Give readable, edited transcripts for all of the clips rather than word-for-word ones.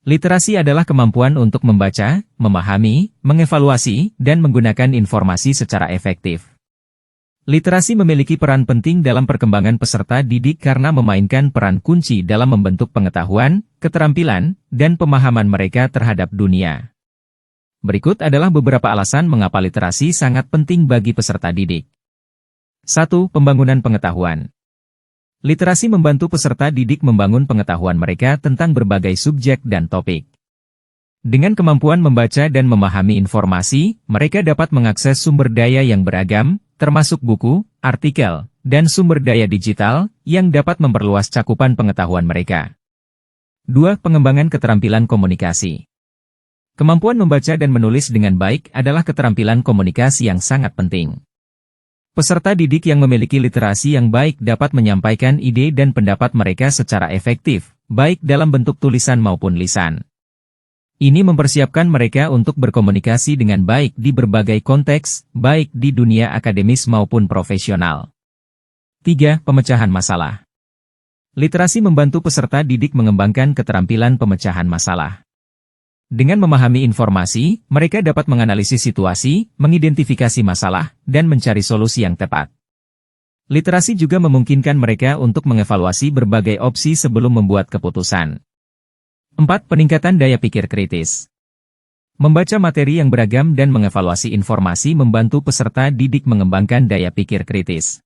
Literasi adalah kemampuan untuk membaca, memahami, mengevaluasi, dan menggunakan informasi secara efektif. Literasi memiliki peran penting dalam perkembangan peserta didik karena memainkan peran kunci dalam membentuk pengetahuan, keterampilan, dan pemahaman mereka terhadap dunia. Berikut adalah beberapa alasan mengapa literasi sangat penting bagi peserta didik. 1. Pembangunan pengetahuan. Literasi membantu peserta didik membangun pengetahuan mereka tentang berbagai subjek dan topik. Dengan kemampuan membaca dan memahami informasi, mereka dapat mengakses sumber daya yang beragam, termasuk buku, artikel, dan sumber daya digital, yang dapat memperluas cakupan pengetahuan mereka. 2. Pengembangan keterampilan komunikasi. Kemampuan membaca dan menulis dengan baik adalah keterampilan komunikasi yang sangat penting. Peserta didik yang memiliki literasi yang baik dapat menyampaikan ide dan pendapat mereka secara efektif, baik dalam bentuk tulisan maupun lisan. Ini mempersiapkan mereka untuk berkomunikasi dengan baik di berbagai konteks, baik di dunia akademis maupun profesional. 3. Pemecahan masalah. Literasi membantu peserta didik mengembangkan keterampilan pemecahan masalah. Dengan memahami informasi, mereka dapat menganalisis situasi, mengidentifikasi masalah, dan mencari solusi yang tepat. Literasi juga memungkinkan mereka untuk mengevaluasi berbagai opsi sebelum membuat keputusan. 4. Peningkatan daya pikir kritis. Membaca materi yang beragam dan mengevaluasi informasi membantu peserta didik mengembangkan daya pikir kritis.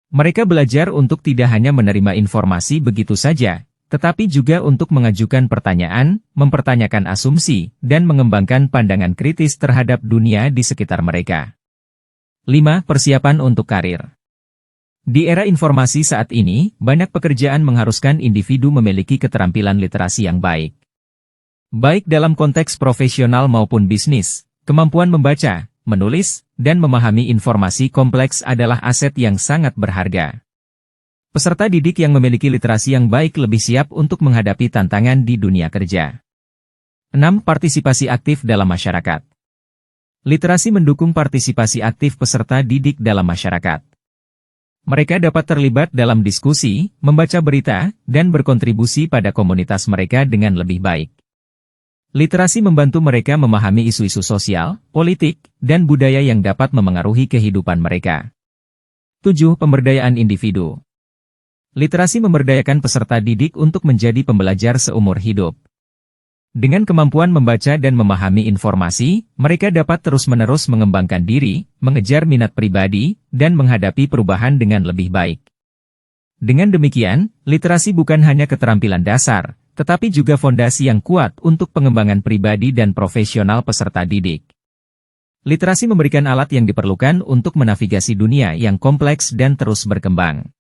Mereka belajar untuk tidak hanya menerima informasi begitu saja, tetapi juga untuk mengajukan pertanyaan, mempertanyakan asumsi, dan mengembangkan pandangan kritis terhadap dunia di sekitar mereka. 5. Persiapan untuk karir. Di era informasi saat ini, banyak pekerjaan mengharuskan individu memiliki keterampilan literasi yang baik. Baik dalam konteks profesional maupun bisnis, kemampuan membaca, menulis, dan memahami informasi kompleks adalah aset yang sangat berharga. Peserta didik yang memiliki literasi yang baik lebih siap untuk menghadapi tantangan di dunia kerja. 6. Partisipasi aktif dalam masyarakat. Literasi mendukung partisipasi aktif peserta didik dalam masyarakat. Mereka dapat terlibat dalam diskusi, membaca berita, dan berkontribusi pada komunitas mereka dengan lebih baik. Literasi membantu mereka memahami isu-isu sosial, politik, dan budaya yang dapat memengaruhi kehidupan mereka. 7. Pemberdayaan individu. Literasi memberdayakan peserta didik untuk menjadi pembelajar seumur hidup. Dengan kemampuan membaca dan memahami informasi, mereka dapat terus-menerus mengembangkan diri, mengejar minat pribadi, dan menghadapi perubahan dengan lebih baik. Dengan demikian, literasi bukan hanya keterampilan dasar, tetapi juga fondasi yang kuat untuk pengembangan pribadi dan profesional peserta didik. Literasi memberikan alat yang diperlukan untuk menavigasi dunia yang kompleks dan terus berkembang.